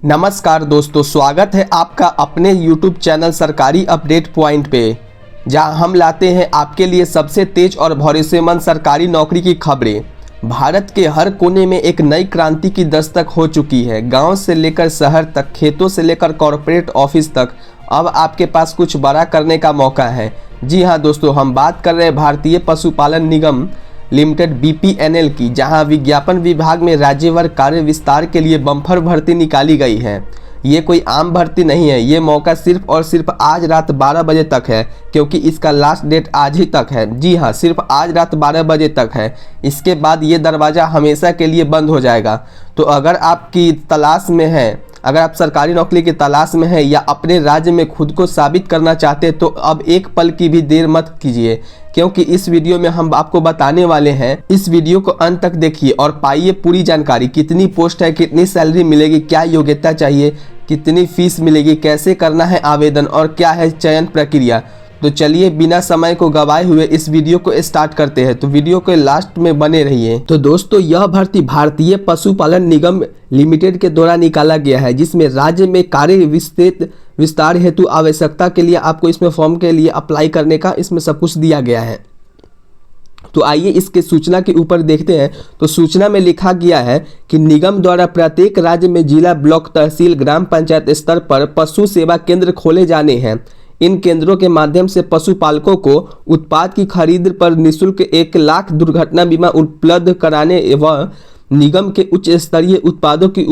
नमस्कार दोस्तों, स्वागत है आपका अपने YouTube चैनल सरकारी अपडेट पॉइंट पे, जहां हम लाते हैं आपके लिए सबसे तेज और भरोसेमंद सरकारी नौकरी की खबरें। भारत के हर कोने में एक नई क्रांति की दस्तक हो चुकी है। गांव से लेकर शहर तक, खेतों से लेकर कॉरपोरेट ऑफिस तक, अब आपके पास कुछ बड़ा करने का मौका है। जी हाँ दोस्तों, हम बात कर रहे हैं भारतीय पशुपालन निगम लिमिटेड BPNL की, जहां विज्ञापन विभाग में राज्यवार कार्य विस्तार के लिए बम्पर भर्ती निकाली गई है। ये कोई आम भर्ती नहीं है, ये मौका सिर्फ और सिर्फ आज रात 12 बजे तक है, क्योंकि इसका लास्ट डेट आज ही तक है। जी हाँ, सिर्फ आज रात 12 बजे तक है। इसके बाद ये दरवाज़ा हमेशा के लिए बंद हो जाएगा। तो अगर आपकी तलाश में है, अगर आप सरकारी नौकरी की तलाश में हैं या अपने राज्य में खुद को साबित करना चाहते हैं, तो अब एक पल की भी देर मत कीजिए, क्योंकि इस वीडियो में हम आपको बताने वाले हैं। इस वीडियो को अंत तक देखिए और पाइए पूरी जानकारी। कितनी पोस्ट है, कितनी सैलरी मिलेगी, क्या योग्यता चाहिए, कितनी फीस मिलेगी, कैसे करना है आवेदन और क्या है चयन प्रक्रिया। तो चलिए बिना समय को गवाए हुए इस वीडियो को स्टार्ट करते हैं। तो वीडियो के लास्ट में बने रहिए। तो दोस्तों, यह भर्ती भारतीय पशुपालन निगम लिमिटेड के द्वारा निकाला गया है, जिसमें राज्य में कार्य विस्तार हेतु आवश्यकता के लिए आपको इसमें फॉर्म के लिए अप्लाई करने का इसमें सब कुछ दिया गया है। तो आइए इसके सूचना के ऊपर देखते हैं। तो सूचना में लिखा गया है कि निगम द्वारा प्रत्येक राज्य में जिला, ब्लॉक, तहसील, ग्राम पंचायत स्तर पर पशु सेवा केंद्र खोले जाने हैं। इन केंद्रों के माध्यम से पशुपालकों को उत्पाद की खरीद पर निःशुल्क 1 लाख दुर्घटना बीमा उपलब्ध कराने एवं निगम के उच्च स्तरीय उत्पादों की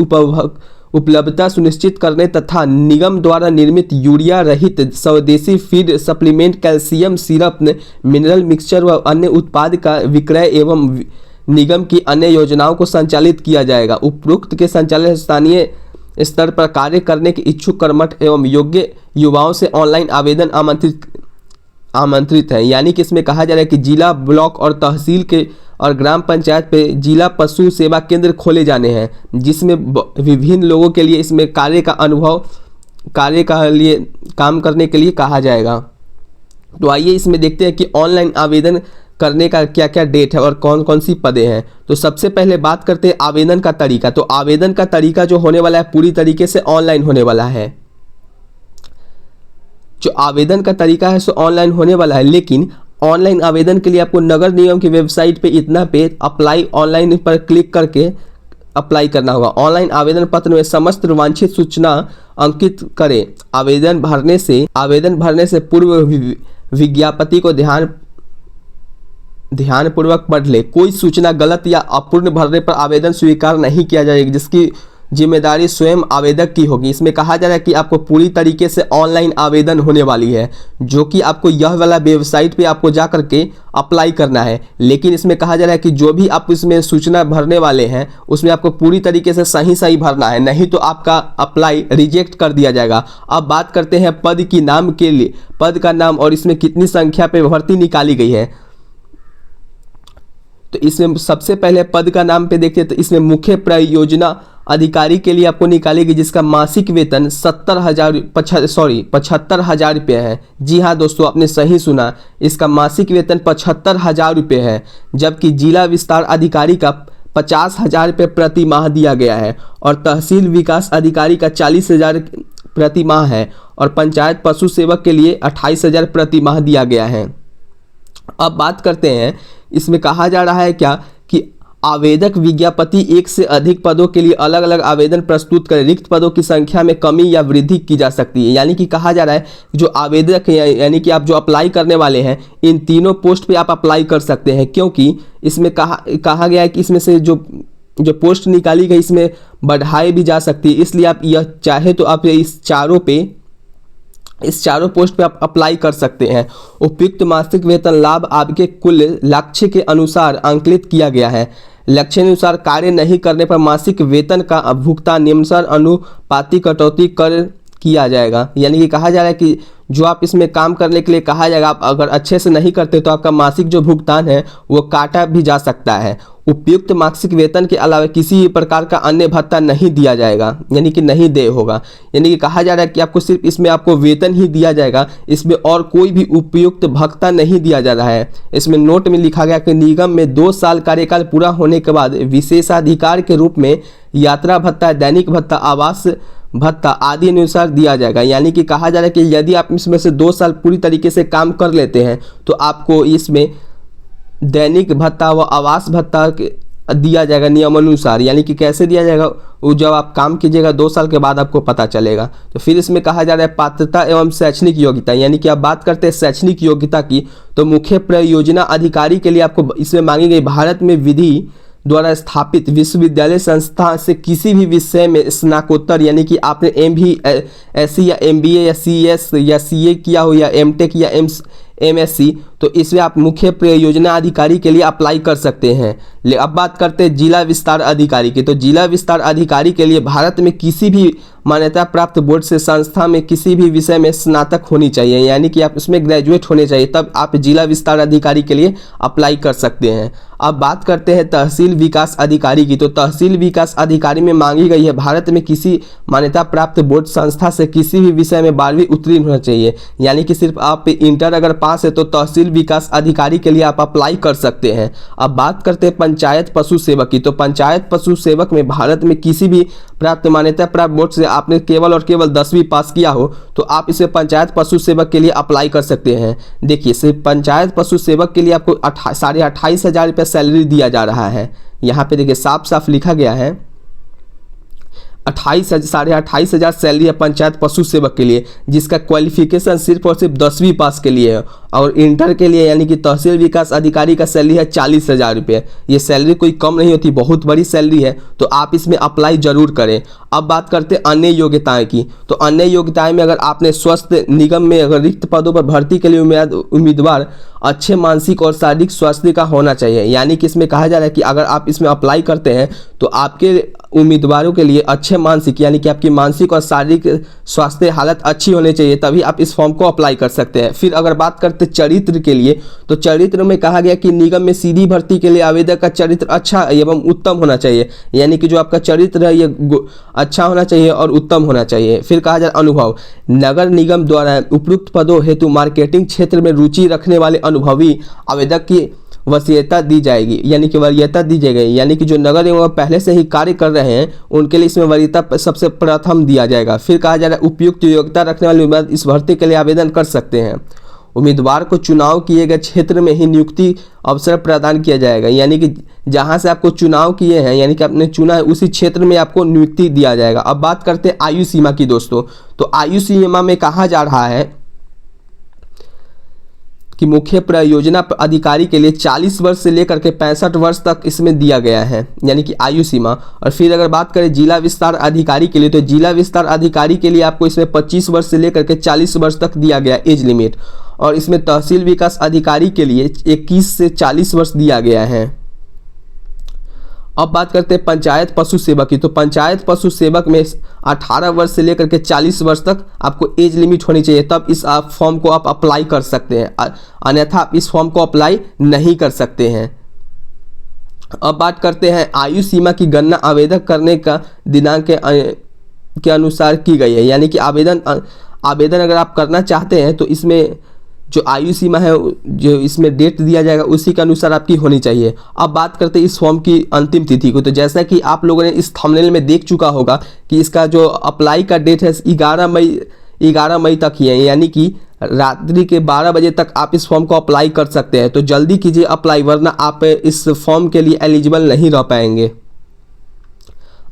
उपलब्धता सुनिश्चित करने तथा निगम द्वारा निर्मित यूरिया रहित स्वदेशी feed supplement, calcium syrup, mineral mixture व अन्य उत्पाद का विक्रय एवं निगम की अन्य योजनाओं को संचालित किया जाएगा। उपरोक्त के संचालन स्थानीय स्तर पर कार्य करने के इच्छुक कर्मठ एवं योग्य युवाओं से ऑनलाइन आवेदन आमंत्रित है। यानी कि इसमें कहा जा रहा है कि जिला, ब्लॉक और तहसील के और ग्राम पंचायत पे जिला पशु सेवा केंद्र खोले जाने हैं, जिसमें विभिन्न लोगों के लिए इसमें कार्य का लिए काम करने के लिए कहा जाएगा। तो आइए इसमें देखते हैं कि ऑनलाइन आवेदन करने का क्या क्या डेट है और कौन कौन सी पदें हैं। तो सबसे पहले बात करते हैं आवेदन का तरीका। तो आवेदन का तरीका जो होने वाला है पूरी तरीके से ऑनलाइन होने वाला है। जो आवेदन का तरीका है सो ऑनलाइन होने वाला है, लेकिन ऑनलाइन आवेदन के लिए आपको नगर निगम की वेबसाइट पे इतना पे अप्लाई ऑनलाइन पर क्लिक करके अप्लाई करना होगा। ऑनलाइन आवेदन पत्र में समस्त वांछित सूचना अंकित करें। आवेदन भरने से पूर्व विज्ञापति को ध्यानपूर्वक पढ़ ले। कोई सूचना गलत या अपूर्ण भरने पर आवेदन स्वीकार नहीं किया जाएगा, जिसकी जिम्मेदारी स्वयं आवेदक की होगी। इसमें कहा जा रहा है कि आपको पूरी तरीके से ऑनलाइन आवेदन होने वाली है, जो कि आपको यह वाला वेबसाइट पे आपको जा करके अप्लाई करना है। लेकिन इसमें कहा जा रहा है कि जो भी आप इसमें सूचना भरने वाले हैं उसमें आपको पूरी तरीके से सही भरना है, नहीं तो आपका अप्लाई रिजेक्ट कर दिया जाएगा। अब बात करते हैं पद की नाम के लिए, पद का नाम और इसमें कितनी संख्या पे भर्ती निकाली गई है। तो इसमें सबसे पहले पद का नाम पे देखते हैं। तो इसमें मुख्य परियोजना अधिकारी के लिए आपको निकालेगी, जिसका मासिक वेतन 75,000 रुपये है। जी हाँ दोस्तों, आपने सही सुना, इसका मासिक वेतन 75,000 रुपये है। जबकि जिला विस्तार अधिकारी का 50,000 रुपये प्रति माह दिया गया है और तहसील विकास अधिकारी का 40,000 प्रति माह है और पंचायत पशु सेवक के लिए 28,000 प्रति माह दिया गया है। अब बात करते हैं, इसमें कहा जा रहा है क्या कि आवेदक विज्ञापति 1 से अधिक पदों के लिए अलग अलग आवेदन प्रस्तुत करें। रिक्त पदों की संख्या में कमी या वृद्धि की जा सकती है। यानी कि कहा जा रहा है जो आवेदक है, यानी कि आप जो अप्लाई करने वाले हैं, इन तीनों पोस्ट पे आप अप्लाई कर सकते हैं, क्योंकि इसमें कहा गया है कि इसमें से जो पोस्ट निकाली गई इसमें बढ़ाई भी जा सकती है। इसलिए आप यह चाहे तो आप इस चारों पोस्ट पे आप अप्लाई कर सकते हैं। उपयुक्त मासिक वेतन लाभ आपके कुल लक्ष्य के अनुसार आंकलित किया गया है। लक्ष्यानुसार कार्य नहीं करने पर मासिक वेतन का भुगतान निम्नानुसार अनुपाती कटौती कर किया जाएगा। यानी कि कहा जा रहा है कि जो आप इसमें काम करने के लिए कहा जाएगा, आप अगर अच्छे से नहीं करते तो आपका मासिक जो भुगतान है वो काटा भी जा सकता है। उपयुक्त मासिक वेतन के अलावा किसी प्रकार का अन्य भत्ता नहीं दिया जाएगा, यानी कि नहीं दे होगा। यानी कि कहा जा रहा है कि आपको सिर्फ इसमें आपको वेतन ही दिया जाएगा, इसमें और कोई भी उपयुक्त भत्ता नहीं दिया जा रहा है। इसमें नोट में लिखा गया कि निगम में 2 साल कार्यकाल पूरा होने के बाद विशेषाधिकार के रूप में यात्रा भत्ता, दैनिक भत्ता, आवास भत्ता आदि अनुसार दिया जाएगा। यानी कि कहा जा रहा है कि यदि आप इसमें से 2 साल पूरी तरीके से काम कर लेते हैं तो आपको इसमें दैनिक भत्ता व आवास भत्ता दिया जाएगा नियमानुसार। यानी कि कैसे दिया जाएगा, वो जब आप काम कीजिएगा 2 साल के बाद आपको पता चलेगा। तो फिर इसमें कहा जा रहा है पात्रता एवं शैक्षणिक योग्यता। यानी कि आप बात करते हैं शैक्षणिक योग्यता की, तो मुख्य परियोजना अधिकारी के लिए आपको इसमें मांगी गई भारत में विधि द्वारा स्थापित विश्वविद्यालय संस्था से किसी भी विषय में स्नातकोत्तर, यानी कि आपने MSc या MBA या CS या CA किया हो या MTech या MSc, तो इसमें आप मुख्य परियोजना अधिकारी के लिए अप्लाई कर सकते हैं। अब बात करते हैं जिला विस्तार अधिकारी की, तो जिला विस्तार अधिकारी के लिए भारत में किसी भी मान्यता प्राप्त बोर्ड से संस्था में किसी भी विषय में स्नातक होनी चाहिए, यानी कि आप उसमें ग्रेजुएट होने चाहिए, तब आप जिला विस्तार अधिकारी के लिए अप्लाई कर सकते हैं। अब बात करते हैं तहसील विकास अधिकारी की, तो तहसील विकास अधिकारी में मांगी गई है भारत में किसी मान्यता प्राप्त बोर्ड संस्था से किसी भी विषय में 12वीं उत्तीर्ण होना चाहिए। यानी कि सिर्फ आप इंटर अगर पास है तो तहसील विकास अधिकारी के लिए आप अप्लाई कर सकते हैं। अब बात करते हैं पंचायत पशु सेवक की, तो पंचायत पशु सेवक में भारत में किसी भी प्राप्त मान्यता प्राप्त बोर्ड से आपने केवल और केवल 10वीं पास किया हो तो आप इसे पंचायत पशु सेवक के लिए अप्लाई कर सकते हैं। देखिए सिर्फ पंचायत पशु सेवक के लिए आपको 28,500 रुपये सैलरी दिया जा रहा है। यहाँ पे देखिए साफ साफ लिखा गया है 28,500 सैलरी है पंचायत पशु सेवक के लिए, जिसका क्वालिफिकेशन सिर्फ और सिर्फ 10वीं पास के लिए है। और इंटर के लिए यानी कि तहसील विकास अधिकारी का सैलरी है 40,000 रुपये। ये सैलरी कोई कम नहीं होती, बहुत बड़ी सैलरी है, तो आप इसमें अप्लाई जरूर करें। अब बात करते हैं अन्य योग्यताएं की, तो अन्य योग्यताएं में अगर आपने स्वास्थ्य निगम में अगर रिक्त पदों पर भर्ती के लिए उम्मीदवार अच्छे मानसिक और शारीरिक स्वास्थ्य का होना चाहिए। यानी कि इसमें कहा जा रहा है कि अगर आप इसमें अप्लाई करते हैं तो आपके उम्मीदवारों के लिए अच्छे मानसिक यानी कि आपकी मानसिक और शारीरिक स्वास्थ्य हालत अच्छी होनी चाहिए, तभी आप इस फॉर्म को अप्लाई कर सकते हैं। फिर अगर बात करते हैं चरित्र के लिए, तो चरित्र में कहा गया कि निगम में सीधी भर्ती के लिए आवेदक का चरित्र अच्छा एवं उत्तम होना चाहिए। यानी कि जो आपका चरित्र है ये अच्छा होना चाहिए और उत्तम होना चाहिए। फिर कहा जाए अनुभव, नगर निगम द्वारा उपयुक्त पदों हेतु मार्केटिंग क्षेत्र में रुचि रखने वाले अनुभवी आवेदक की वरीयता दी जाएगी, यानी कि वरीयता दी जाएगी। यानी कि जो नगर निगम पहले से ही कार्य कर रहे हैं उनके लिए इसमें वरीयता सबसे प्रथम दिया जाएगा। फिर कहा जा रहा है उपयुक्त योग्यता रखने वाले उम्मीदवार इस भर्ती के लिए आवेदन कर सकते हैं। उम्मीदवार को चुनाव किए गए क्षेत्र में ही नियुक्ति अवसर प्रदान किया जाएगा। यानी कि जहां से आपको चुनाव किए हैं यानी कि आपने चुना है उसी क्षेत्र में आपको नियुक्ति दिया जाएगा। अब बात करते हैं आयु सीमा की दोस्तों, तो आयु सीमा में कहा जा रहा है कि मुख्य परियोजना अधिकारी के लिए 40 वर्ष से लेकर के 65 वर्ष तक इसमें दिया गया है, यानी कि आयु सीमा। और फिर अगर बात करें जिला विस्तार अधिकारी के लिए, तो जिला विस्तार अधिकारी के लिए आपको इसमें 25 वर्ष से लेकर के 40 वर्ष तक दिया गया एज लिमिट। और इसमें तहसील विकास अधिकारी के लिए 21 से 40 वर्ष दिया गया है। अब बात करते हैं पंचायत पशु सेवक की, तो पंचायत पशु सेवक में 18 वर्ष से लेकर के 40 वर्ष तक आपको एज लिमिट होनी चाहिए, तब इस फॉर्म को आप अप्लाई कर सकते हैं, अन्यथा आप इस फॉर्म को अप्लाई नहीं कर सकते हैं। अब बात करते हैं आयु सीमा की गणना आवेदन करने का दिनांक के अनुसार की गई है। यानी कि आवेदन अगर आप करना चाहते हैं तो इसमें जो आयु सीमा है जो इसमें डेट दिया जाएगा उसी के अनुसार आपकी होनी चाहिए। अब बात करते हैं इस फॉर्म की अंतिम तिथि को, तो जैसा कि आप लोगों ने इस थंबनेल में देख चुका होगा कि इसका जो अप्लाई का डेट है 11 मई तक ही है, यानी कि रात्रि के 12 बजे तक आप इस फॉर्म को अप्लाई कर सकते हैं। तो जल्दी कीजिए अप्लाई, वरना आप इस फॉर्म के लिए एलिजिबल नहीं रह पाएंगे।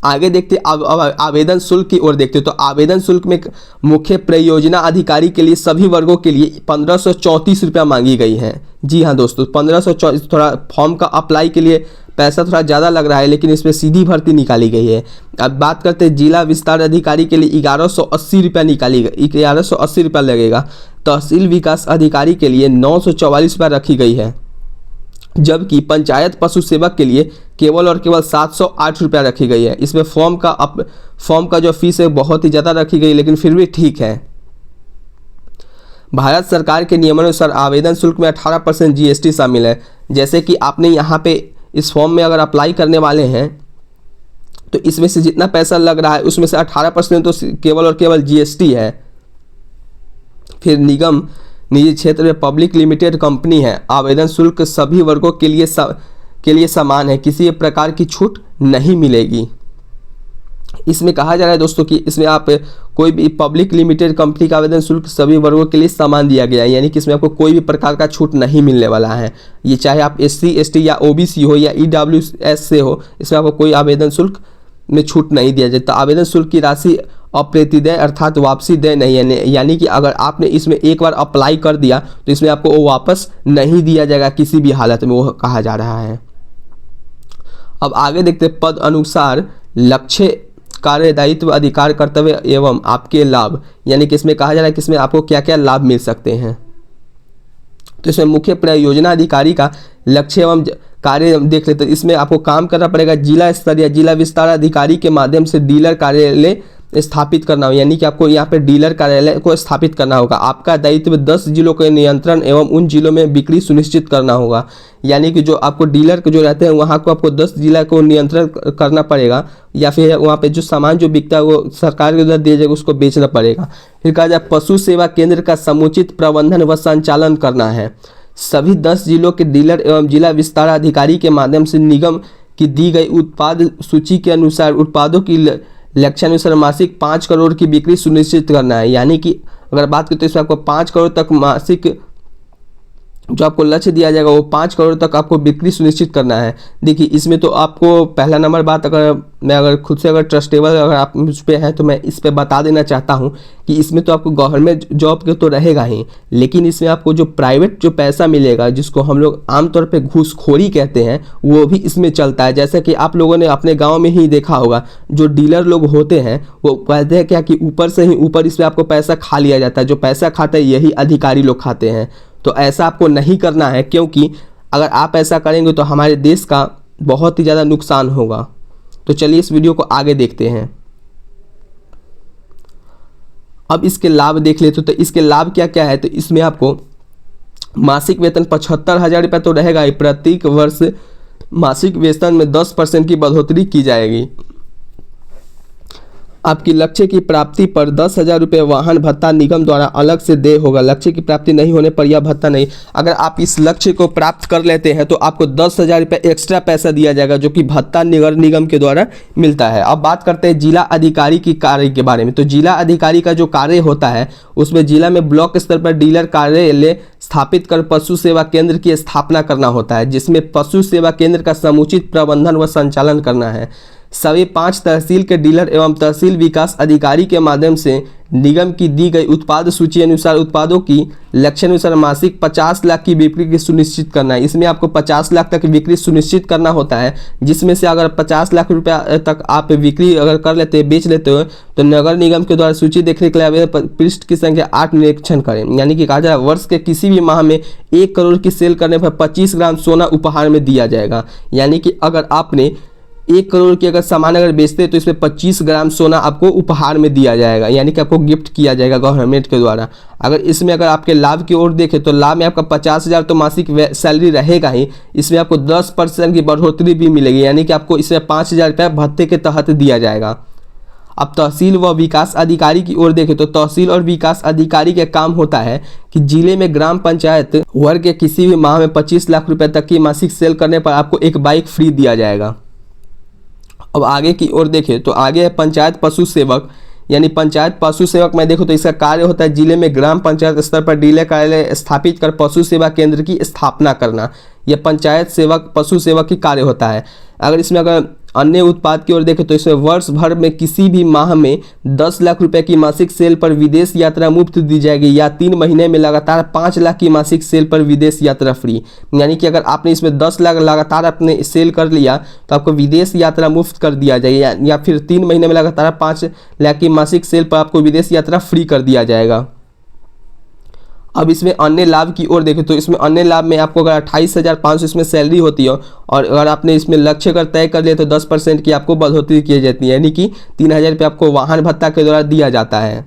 आगे देखते आवेदन शुल्क की ओर देखते, तो आवेदन शुल्क में मुख्य परियोजना अधिकारी के लिए सभी वर्गों के लिए 1534 रुपया मांगी गई है। जी हाँ दोस्तों, 1534। थोड़ा फॉर्म का अप्लाई के लिए पैसा थोड़ा ज़्यादा लग रहा है, लेकिन इसमें सीधी भर्ती निकाली गई है। अब बात करते हैं जिला विस्तार अधिकारी के लिए 1180 रुपया 1180 रुपया लगेगा। तहसील विकास अधिकारी के लिए 944 रुपया रखी गई है, जबकि पंचायत पशु सेवक के लिए केवल और केवल 708 रुपया रखी गई है। इसमें फॉर्म का जो फीस है बहुत ही ज़्यादा रखी गई, लेकिन फिर भी ठीक है। भारत सरकार के नियमानुसार आवेदन शुल्क में 18% GST शामिल है। जैसे कि आपने यहाँ पे इस फॉर्म में अगर अप्लाई करने वाले हैं तो इसमें से जितना पैसा लग रहा है उसमें से 18% तो केवल और केवल GST है। फिर निगम निजी क्षेत्र में पब्लिक लिमिटेड कंपनी है। आवेदन शुल्क सभी वर्गों के लिए समान है, किसी प्रकार की छूट नहीं मिलेगी। इसमें कहा जा रहा है दोस्तों कि इसमें आप कोई भी पब्लिक लिमिटेड कंपनी का आवेदन शुल्क सभी वर्गों के लिए समान दिया गया है, यानी कि इसमें आपको कोई भी प्रकार का छूट नहीं मिलने वाला है। ये चाहे आप SC ST या OBC हो या EWS से हो, इसमें आपको कोई आवेदन शुल्क में छूट नहीं दिया जाता। आवेदन शुल्क की राशि अप्रतिदेय अर्थात वापसी देय नहीं है, यानी कि अगर आपने इसमें एक बार अप्लाई कर दिया तो इसमें आपको वो वापस नहीं दिया जाएगा किसी भी हालत में, वो कहा जा रहा है। अब आगे देखते हैं पद अनुसार लक्ष्य, कार्य, दायित्व, अधिकार, कर्तव्य एवं आपके लाभ, यानी कि इसमें कहा जा रहा है कि इसमें आपको क्या क्या लाभ मिल सकते हैं। तो इसमें मुख्य परियोजना अधिकारी का लक्ष्य एवं कार्य देख लेते हैं। इसमें आपको काम करना पड़ेगा जिला स्तर या जिला विस्तार अधिकारी के माध्यम से डीलर कार्यालय स्थापित करना हो, यानी कि आपको यहाँ पे डीलर कार्यालय को स्थापित करना होगा। आपका दायित्व 10 जिलों के नियंत्रण एवं उन जिलों में बिक्री सुनिश्चित करना होगा, यानी कि जो आपको डीलर जो रहते हैं वहाँ को आपको 10 जिला को नियंत्रण करना पड़ेगा, या फिर वहाँ पे जो सामान जो बिकता है वो सरकार के द्वारा दिया जाएगा उसको बेचना पड़ेगा। फिर कहा जाए पशु सेवा केंद्र का समुचित प्रबंधन व संचालन करना है। सभी 10 जिलों के डीलर एवं जिला विस्तार अधिकारी के माध्यम से निगम की दी गई उत्पाद सूची के अनुसार उत्पादों की लक्ष्यानुसार मासिक 5 करोड़ की बिक्री सुनिश्चित करना है, यानी कि अगर बात करें तो इसमें आपको 5 करोड़ तक मासिक जो आपको लक्ष्य दिया जाएगा वो 5 करोड़ तक आपको बिक्री सुनिश्चित करना है। देखिए इसमें तो आपको पहला नंबर बात, अगर खुद से ट्रस्टेबल अगर आप मुझ पर हैं तो मैं इस पर बता देना चाहता हूँ कि इसमें तो आपको गवर्नमेंट जॉब के तो रहेगा ही, लेकिन इसमें आपको जो प्राइवेट जो पैसा मिलेगा जिसको हम लोग आमतौर पे घूसखोरी कहते हैं वो भी इसमें चलता है। जैसे कि आप लोगों ने अपने गाँव में ही देखा होगा, जो डीलर लोग होते हैं वो कहते हैं क्या कि ऊपर से ही ऊपर इसमें आपको पैसा खा लिया जाता है, जो पैसा खाता है यही अधिकारी लोग खाते हैं। तो ऐसा आपको नहीं करना है, क्योंकि अगर आप ऐसा करेंगे तो हमारे देश का बहुत ही ज़्यादा नुकसान होगा। तो चलिए इस वीडियो को आगे देखते हैं। अब इसके लाभ देख लेते तो इसके लाभ क्या क्या है। तो इसमें आपको मासिक वेतन 75,000 रुपये तो रहेगा ही, प्रत्येक वर्ष मासिक वेतन में 10% की बढ़ोतरी की जाएगी। आपकी लक्ष्य की प्राप्ति पर 10,000 रुपये वाहन भत्ता निगम द्वारा अलग से देय होगा। लक्ष्य की प्राप्ति नहीं होने पर यह भत्ता नहीं। अगर आप इस लक्ष्य को प्राप्त कर लेते हैं तो आपको 10,000 रुपये एक्स्ट्रा पैसा दिया जाएगा, जो कि भत्ता नगर निगम के द्वारा मिलता है। अब बात करते हैं जिला अधिकारी की कार्य के बारे में। तो जिला अधिकारी का जो कार्य होता है उसमें जिला में ब्लॉक स्तर पर डीलर कार्यालय स्थापित कर पशु सेवा केंद्र की स्थापना करना होता है, जिसमें पशु सेवा केंद्र का समुचित प्रबंधन व संचालन करना है। सभी 5 तहसील के डीलर एवं तहसील विकास अधिकारी के माध्यम से निगम की दी गई उत्पाद सूची अनुसार उत्पादों की लक्ष्यानुसार मासिक 50 लाख की बिक्री की सुनिश्चित करना है। इसमें आपको 50 लाख तक बिक्री सुनिश्चित करना होता है, जिसमें से अगर 50 लाख रुपया तक आप बिक्री अगर कर लेते हैं, बेच लेते हो, तो नगर निगम के द्वारा सूची देखने के लिए आवेदन पृष्ठ की संख्या 8 निरीक्षण करें। यानी कि कहा जाए वर्ष के किसी भी माह में 1 करोड़ की सेल करने पर 25 ग्राम सोना उपहार में दिया जाएगा। यानी कि अगर आपने 1 करोड़ की अगर सामान अगर बेचते हैं तो इसमें 25 ग्राम सोना आपको उपहार में दिया जाएगा, यानी कि आपको गिफ्ट किया जाएगा गवर्नमेंट के द्वारा। अगर इसमें अगर आपके लाभ की ओर देखें तो लाभ में आपका 50,000 तो मासिक सैलरी रहेगा ही, इसमें आपको 10% की बढ़ोतरी भी मिलेगी, यानी कि आपको इसमें 5,000 रुपये भत्ते के तहत दिया जाएगा। अब तहसील व विकास अधिकारी की ओर देखें तो तहसील और विकास अधिकारी का काम होता है कि जिले में ग्राम पंचायत वर्ग के किसी भी माह में 25 लाख रुपए तक की मासिक सेल करने पर आपको एक बाइक फ्री दिया जाएगा। अब आगे की ओर देखें तो आगे है पंचायत पशु सेवक, यानी पंचायत पशु सेवक में देखो तो इसका कार्य होता है जिले में ग्राम पंचायत स्तर पर डीलर कार्यालय स्थापित कर पशु सेवा केंद्र की स्थापना करना। यह पंचायत सेवक पशु सेवक की कार्य होता है। अगर इसमें अगर अन्य उत्पाद की ओर देखें तो इसमें वर्ष भर में किसी भी माह में 10 लाख रुपए की मासिक सेल पर विदेश यात्रा मुफ्त दी जाएगी, या 3 महीने में लगातार 5 लाख की मासिक सेल पर विदेश यात्रा फ्री। यानी कि अगर आपने इसमें 10 लाख लगातार आपने सेल कर लिया तो आपको विदेश यात्रा मुफ्त कर दिया जाएगा, या फिर 3 महीने में लगातार 5 लाख की मासिक सेल पर आपको विदेश यात्रा फ्री कर दिया जाएगा। अब इसमें अन्य लाभ की ओर देखें तो इसमें अन्य लाभ में आपको अगर 28,500 इसमें सैलरी होती है और अगर आपने इसमें लक्ष्य अगर तय कर लिया तो 10% की आपको बढ़ोतरी की जाती है, यानी कि 3,000 रुपये आपको वाहन भत्ता के द्वारा दिया जाता है।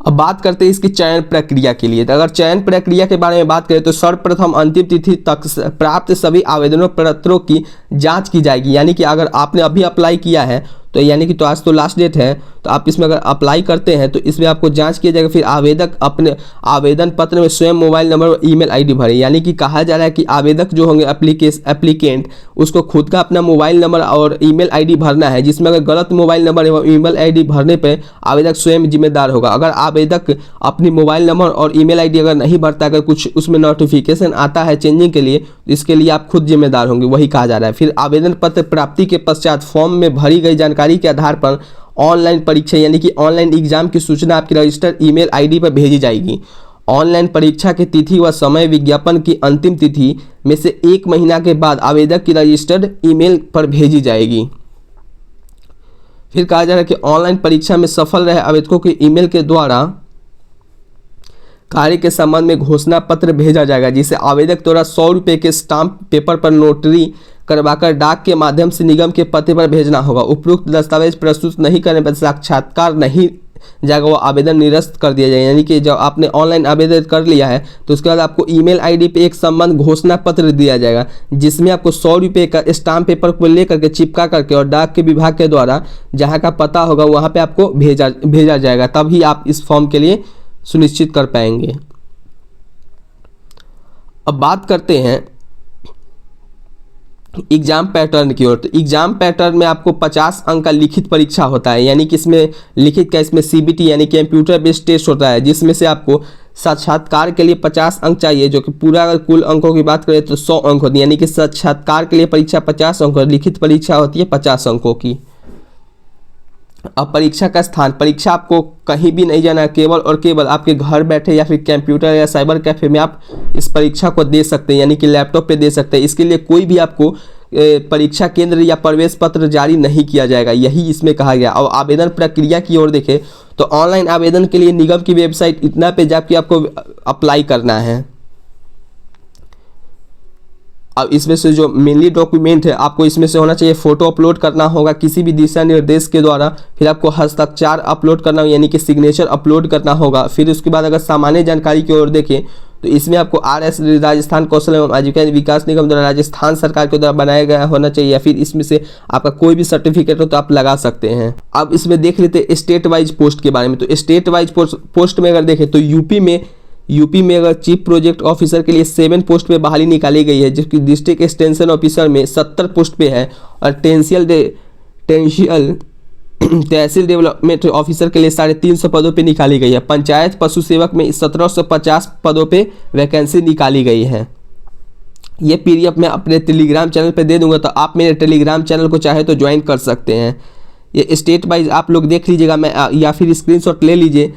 अब बात करते हैं इसकी चयन प्रक्रिया के लिए। तो अगर चयन प्रक्रिया के बारे में बात करें तो सर्वप्रथम अंतिम तिथि तक प्राप्त सभी आवेदनों पत्रों की जांच की जाएगी, यानी कि अगर आपने अभी अप्लाई किया है तो यानी कि तो आज तो लास्ट डेट है, तो आप इसमें अगर अप्लाई करते हैं तो इसमें आपको जांच किया जाएगा। फिर आवेदक अपने आवेदन पत्र में स्वयं मोबाइल नंबर और ईमेल आईडी भरे। यानी कि कहा जा रहा है कि आवेदक जो होंगे एप्लीकेंट उसको खुद का अपना मोबाइल नंबर और ईमेल आईडी भरना है, जिसमें अगर गलत मोबाइल नंबर एवं ईमेल आईडी भरने पर आवेदक स्वयं जिम्मेदार होगा। अगर आवेदक अपनी मोबाइल नंबर और ईमेल आईडी अगर नहीं भरता, अगर कुछ उसमें नोटिफिकेशन आता है चेंजिंग के लिए, तो इसके लिए आप खुद जिम्मेदार होंगे, वही कहा जा रहा है। फिर आवेदन पत्र प्राप्ति के पश्चात फॉर्म में भरी गई जानकारी के आधार पर ऑनलाइन परीक्षा यानी कि ऑनलाइन एग्जाम की सूचना आपकी रजिस्टर्ड ईमेल आईडी पर भेजी जाएगी। ऑनलाइन परीक्षा की तिथि व समय विज्ञापन की अंतिम तिथि में से 1 महीना के बाद आवेदक की रजिस्टर्ड ईमेल पर भेजी जाएगी। फिर कहा जा रहा है कि ऑनलाइन परीक्षा में सफल रहे आवेदकों के ईमेल के द्वारा कार्य के संबंध में घोषणा पत्र भेजा जाएगा, जिसे आवेदक द्वारा 100 रुपये के स्टाम्प पेपर पर नोटरी करवाकर डाक के माध्यम से निगम के पते पर भेजना होगा। उपरोक्त दस्तावेज प्रस्तुत नहीं करने पर साक्षात्कार नहीं जाएगा, वो आवेदन निरस्त कर दिया जाएगा। यानी कि जब आपने ऑनलाइन आवेदन कर लिया है तो उसके बाद आपको ईमेल आईडी पे एक संबंध घोषणा पत्र दिया जाएगा, जिसमें आपको 100 रुपये का स्टाम्प पेपर को लेकर के चिपका करके और डाक के विभाग के द्वारा जहाँ का पता होगा वहाँ पे आपको भेजा जाएगा, तभी आप इस फॉर्म के लिए सुनिश्चित कर पाएंगे। अब बात करते हैं एग्जाम पैटर्न की ओर। तो एग्जाम पैटर्न में आपको 50 अंक का लिखित परीक्षा होता है, यानी कि इसमें लिखित का इसमें सीबीटी यानी कंप्यूटर बेस्ड टेस्ट होता है, जिसमें से आपको साक्षात्कार के लिए 50 अंक चाहिए, जो कि पूरा अगर कुल अंकों की बात करें तो 100 अंक होती है। यानी कि साक्षात्कार के लिए परीक्षा 50 अंक और लिखित परीक्षा होती है 50 अंकों की। अब परीक्षा का स्थान, परीक्षा आपको कहीं भी नहीं जाना है, केवल और केवल आपके घर बैठे या फिर कंप्यूटर या साइबर कैफे में आप इस परीक्षा को दे सकते हैं, यानी कि लैपटॉप पे दे सकते हैं। इसके लिए कोई भी आपको परीक्षा केंद्र या प्रवेश पत्र जारी नहीं किया जाएगा, यही इसमें कहा गया। और आवेदन प्रक्रिया की ओर देखें तो ऑनलाइन आवेदन के लिए निगम की वेबसाइट इतना पे जाके आपको अप्लाई करना है। अब इसमें से जो मेनली डॉक्यूमेंट है आपको इसमें से होना चाहिए, फोटो अपलोड करना होगा किसी भी दिशा निर्देश के द्वारा, फिर आपको हस्ताक्षर अपलोड करना होगा यानी कि सिग्नेचर अपलोड करना होगा। फिर उसके बाद अगर सामान्य जानकारी की ओर देखें तो इसमें आपको RS राजस्थान कौशल एवं आजीविका विकास निगम द्वारा राजस्थान सरकार के द्वारा बनाया गया होना चाहिए, या फिर इसमें से आपका कोई भी सर्टिफिकेट हो तो आप लगा सकते हैं। अब इसमें देख लेते हैं स्टेट वाइज पोस्ट के बारे में। तो स्टेट वाइज पोस्ट में अगर देखें तो यूपी में अगर चीफ प्रोजेक्ट ऑफिसर के लिए 7 पोस्ट पे बहाली निकाली गई है, जबकि डिस्ट्रिक्ट एक्सटेंशन ऑफिसर में 70 पोस्ट पे है, और तहसील डेवलपमेंट ऑफिसर के लिए 350 पदों पे निकाली गई है। पंचायत पशु सेवक में 1750 पदों पे वैकेंसी निकाली गई है। ये PDF मैं अपने टेलीग्राम चैनल पे दे दूंगा, तो आप मेरे टेलीग्राम चैनल को चाहे तो ज्वाइन कर सकते हैं। ये स्टेट वाइज आप लोग देख लीजिएगा, मैं या फिर स्क्रीनशॉट ले लीजिए।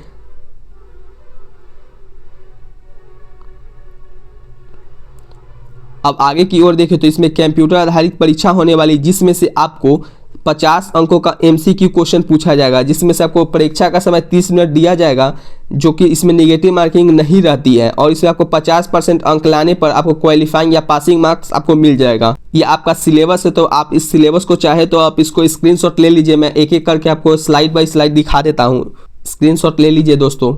अब आगे की ओर देखें तो इसमें कंप्यूटर आधारित परीक्षा होने वाली, जिसमें से आपको 50 अंकों का MCQ क्वेश्चन पूछा जाएगा, जिसमें से आपको परीक्षा का समय 30 मिनट दिया जाएगा, जो कि इसमें नेगेटिव मार्किंग नहीं रहती है, और इसमें आपको 50% अंक लाने पर आपको क्वालिफाइंग या पासिंग मार्क्स आपको मिल जाएगा। ये आपका सिलेबस है, तो आप इस सिलेबस को चाहे तो आप इसको स्क्रीनशॉट ले लीजिए। मैं एक एक करके आपको स्लाइड बाय स्लाइड दिखा देता हूँ, स्क्रीनशॉट ले लीजिए दोस्तों।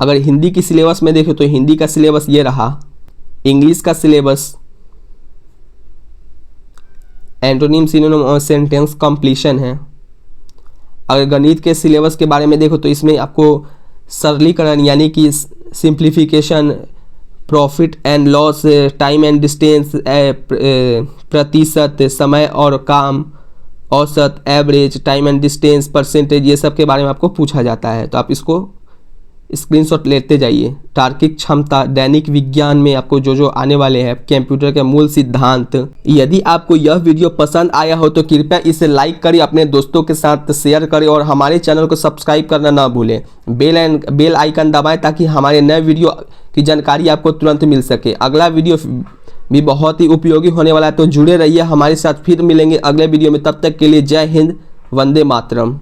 अगर हिंदी की सिलेबस में देखें तो हिंदी का सिलेबस ये रहा, इंग्लिश का सिलेबस एंटोनिम सिनोनिम और सेंटेंस कंप्लीशन है। अगर गणित के सिलेबस के बारे में देखो तो इसमें आपको सरलीकरण यानी कि simplification, profit and loss, time and distance, प्रतिशत, समय और काम, औसत, average, time and distance, percentage, ये सब के बारे में आपको पूछा जाता है, तो आप इसको स्क्रीनशॉट लेते जाइए। तार्किक क्षमता, दैनिक विज्ञान में आपको जो आने वाले हैं, कंप्यूटर के मूल सिद्धांत। यदि आपको यह वीडियो पसंद आया हो तो कृपया इसे लाइक करें, अपने दोस्तों के साथ शेयर करें और हमारे चैनल को सब्सक्राइब करना ना भूलें। बेल आइकन दबाएं ताकि हमारे नए वीडियो की जानकारी आपको तुरंत मिल सके। अगला वीडियो भी बहुत ही उपयोगी होने वाला है, तो जुड़े रहिए हमारे साथ। फिर मिलेंगे अगले वीडियो में, तब तक के लिए जय हिंद, वंदे मातरम।